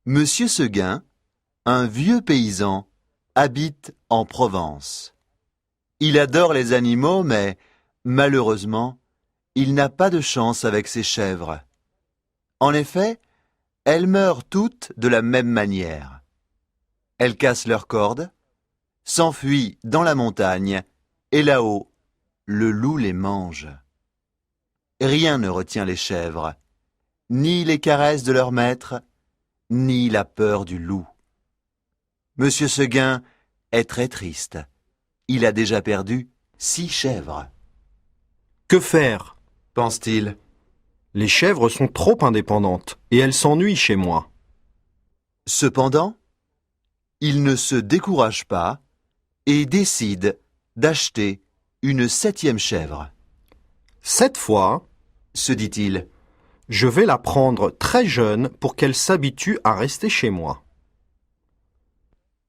Monsieur Seguin, un vieux paysan, habite en Provence. Il adore les animaux, mais malheureusement, il n'a pas de chance avec ses chèvres. En effet, elles meurent toutes de la même manière. Elles cassent leurs cordes, s'enfuient dans la montagne, et là-haut, le loup les mange. Rien ne retient les chèvres, ni les caresses de leur maître, ni la peur du loup. Monsieur Seguin est très triste. Il a déjà perdu 6 chèvres. Que faire? Pense-t-il. Les chèvres sont trop indépendantes et elles s'ennuient chez moi. Cependant, il ne se décourage pas et décide d'acheter une 7e chèvre. Cette fois, Se dit-il, je vais la prendre très jeune pour qu'elle s'habitue à rester chez moi.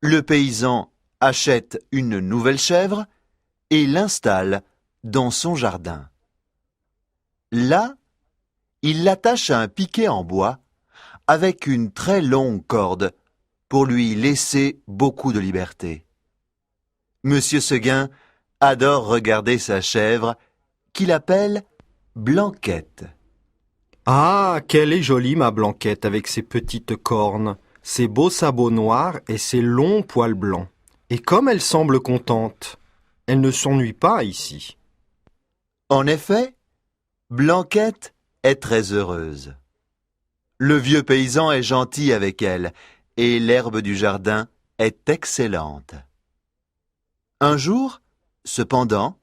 le paysan achète une nouvelle chèvre et l'installe dans son jardin. Là, il l'attache à un piquet en bois avec une très longue corde pour lui laisser beaucoup de liberté. Monsieur Seguin adore regarder sa chèvre qu'il appelle Blanquette. Ah, qu'elle est jolie, ma Blanquette, avec ses petites cornes, ses beaux sabots noirs et ses longs poils blancs. Et comme elle semble contente, elle ne s'ennuie pas ici. En effet, Blanquette est très heureuse. Le vieux paysan est gentil avec elle et l'herbe du jardin est excellente. Un jour, cependant,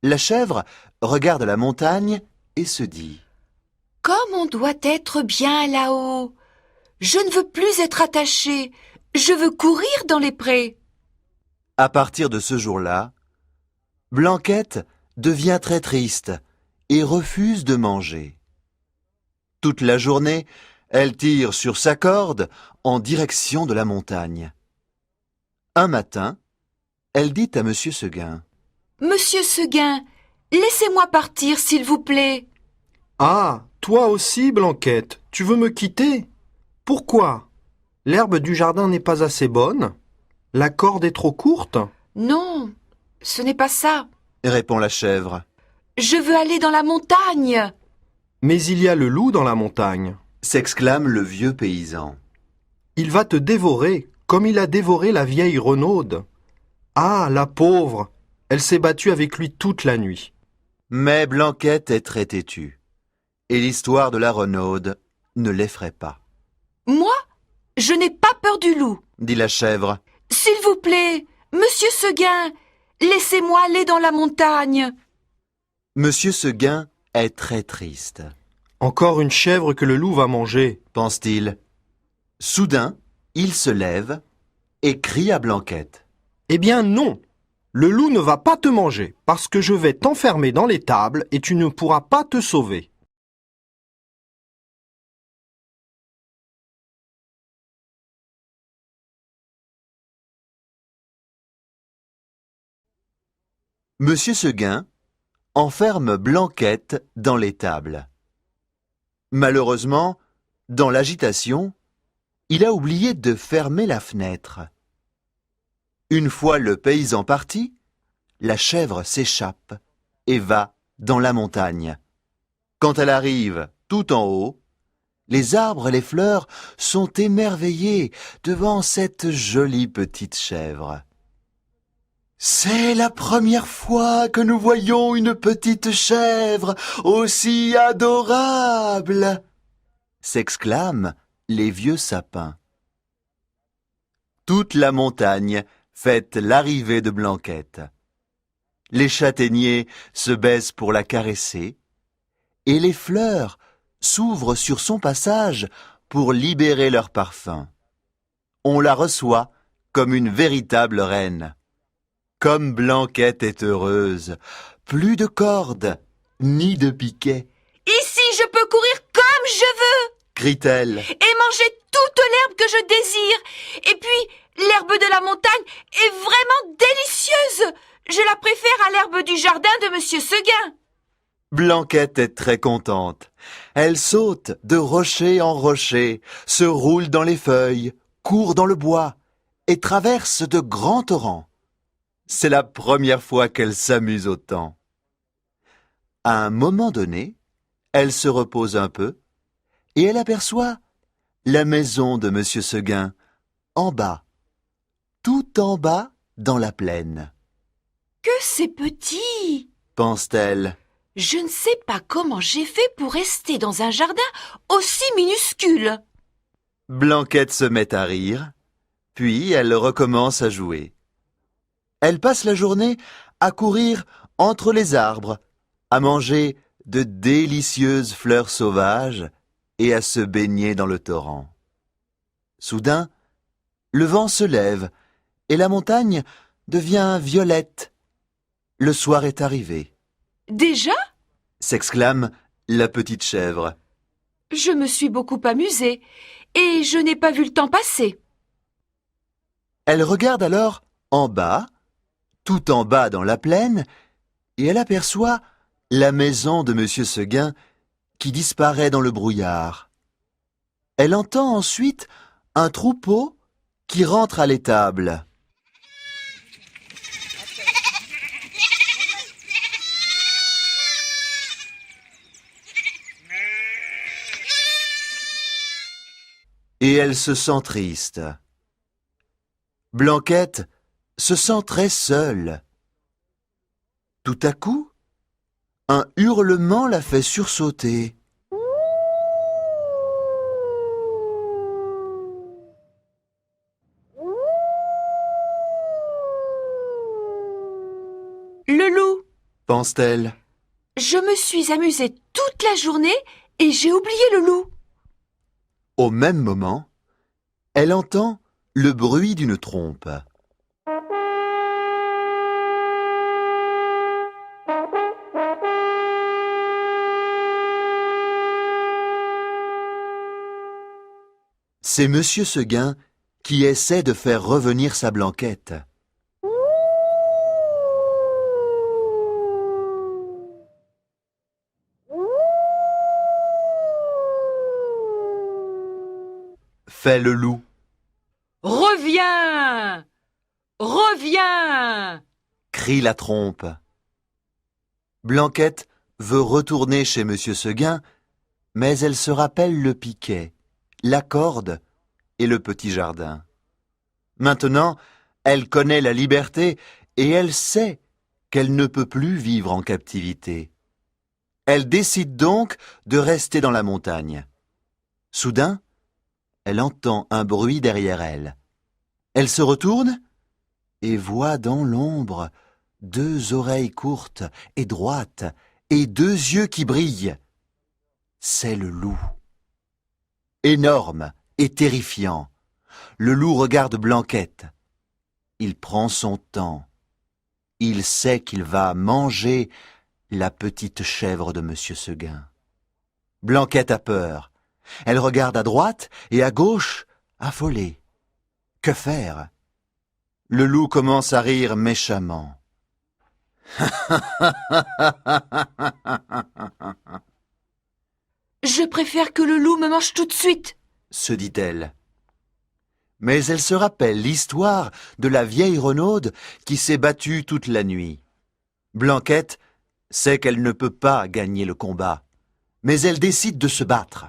la chèvre regarde la montagne et se dit « Comme on doit être bien là-haut. Je ne veux plus être attachée. Je veux courir dans les prés. » À partir de ce jour-là, Blanquette devient très triste et refuse de manger. Toute la journée, elle tire sur sa corde en direction de la montagne. Un matin, elle dit à Monsieur Seguin « Monsieur Seguin, laissez-moi partir, s'il vous plaît. » Ah, toi aussi, Blanquette, tu veux me quitter? Pourquoi? L'herbe du jardin n'est pas assez bonne? La corde est trop courte? Non, ce n'est pas ça. répond la chèvre. Je veux aller dans la montagne. Mais il y a le loup dans la montagne. S'exclame le vieux paysan. Il va te dévorer, comme il a dévoré la vieille Renaude. Ah, la pauvre! Elle s'est battue avec lui toute la nuit. Mais Blanquette est très têtue, et l'histoire de la Renaude ne l'effraie pas. Moi, je n'ai pas peur du loup. Dit la chèvre. S'il vous plaît, Monsieur Seguin, laissez-moi aller dans la montagne. Monsieur Seguin est très triste, Encore une chèvre que le loup va manger. pense-t-il. Soudain, il se lève et crie à Blanquette. Eh bien non! Le loup ne va pas te manger, parce que je vais t'enfermer dans l'étable et tu ne pourras pas te sauver. Monsieur Seguin enferme Blanquette dans l'étable. Malheureusement, dans l'agitation, il a oublié de fermer la fenêtre. Une fois le paysan parti, la chèvre s'échappe et va dans la montagne. Quand elle arrive tout en haut, les arbres et les fleurs sont émerveillés devant cette jolie petite chèvre. « C'est la première fois que nous voyons une petite chèvre aussi adorable !» s'exclament les vieux sapins. Toute la montagne fête l'arrivée de Blanquette. Les châtaigniers se baissent pour la caresser et les fleurs s'ouvrent sur son passage pour libérer leur parfum. On la reçoit comme une véritable reine. Comme Blanquette est heureuse, plus de cordes, ni de piquets, Ici, je peux courir comme je veux crie-t-elle. et manger toute l'herbe que je désire. Et puis, l'herbe de la montagne est vraiment délicieuse. Je la préfère à l'herbe du jardin de Monsieur Seguin. Blanquette est très contente. Elle saute de rocher en rocher, se roule dans les feuilles, court dans le bois et traverse de grands torrents. C'est la première fois qu'elle s'amuse autant. À un moment donné, elle se repose un peu et elle aperçoit la maison de Monsieur Seguin, en bas, tout en bas dans la plaine. Que c'est petit! Pense-t-elle. Je ne sais pas comment j'ai fait pour rester dans un jardin aussi minuscule. Blanquette se met à rire, puis elle recommence à jouer. Elle passe la journée à courir entre les arbres, à manger de délicieuses fleurs sauvages et à se baigner dans le torrent. Soudain, le vent se lève et la montagne devient violette. Le soir est arrivé, Déjà? s'exclame la petite chèvre. Je me suis beaucoup amusée et je n'ai pas vu le temps passer. Elle regarde alors en bas, tout en bas dans la plaine, et elle aperçoit la maison de Monsieur Seguin qui disparaît dans le brouillard. Elle entend ensuite un troupeau qui rentre à l'étable. Et elle se sent triste. Blanquette se sent très seule. Tout à coup, un hurlement la fait sursauter. Le loup! Pense-t-elle. Je me suis amusée toute la journée et j'ai oublié le loup. Au même moment, elle entend le bruit d'une trompe. C'est Monsieur Seguin qui essaie de faire revenir sa Blanquette. Fait le loup. Reviens! Reviens! Crie la trompe. Blanquette veut retourner chez Monsieur Seguin, mais elle se rappelle le piquet, la corde et le petit jardin. Maintenant, elle connaît la liberté et elle sait qu'elle ne peut plus vivre en captivité. Elle décide donc de rester dans la montagne. Soudain, elle entend un bruit derrière elle. Elle se retourne et voit dans l'ombre 2 oreilles courtes et droites et 2 yeux qui brillent. C'est le loup. Énorme et terrifiant, le loup regarde Blanquette. Il prend son temps. Il sait qu'il va manger la petite chèvre de Monsieur Seguin. Blanquette a peur. Elle regarde à droite et à gauche, affolée. Que faire? Le loup commence à rire méchamment. Je préfère que le loup me mange tout de suite. Se dit-elle. Mais elle se rappelle l'histoire de la vieille renaude qui s'est battue toute la nuit. Blanquette sait qu'elle ne peut pas gagner le combat, mais elle décide de se battre,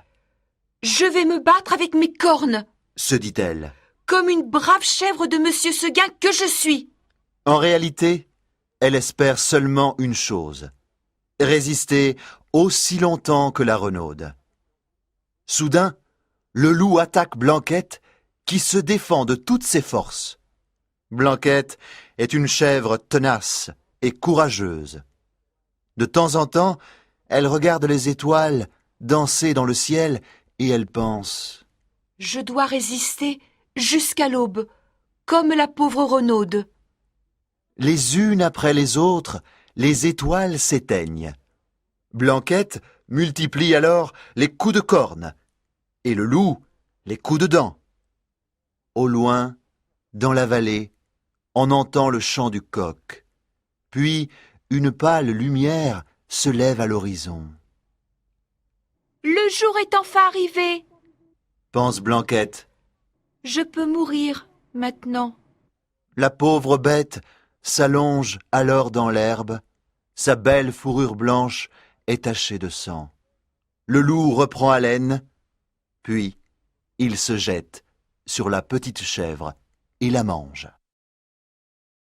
Je vais me battre avec mes cornes, se dit-elle. comme une brave chèvre de Monsieur Seguin que je suis. En réalité, elle espère seulement une chose, résister aussi longtemps que la renaude. Soudain, le loup attaque Blanquette qui se défend de toutes ses forces. Blanquette est une chèvre tenace et courageuse. De temps en temps, elle regarde les étoiles danser dans le ciel et elle pense « Je dois résister jusqu'à l'aube, comme la pauvre renaude. » Les unes après les autres, les étoiles s'éteignent. Blanquette multiplie alors les coups de corne et le loup les coups de dents. Au loin, dans la vallée, on entend le chant du coq. Puis une pâle lumière se lève à l'horizon. Le jour est enfin arrivé. Pense Blanquette. Je peux mourir maintenant. La pauvre bête s'allonge alors dans l'herbe. Sa belle fourrure blanche est tachée de sang. Le loup reprend haleine, puis il se jette sur la petite chèvre et la mange.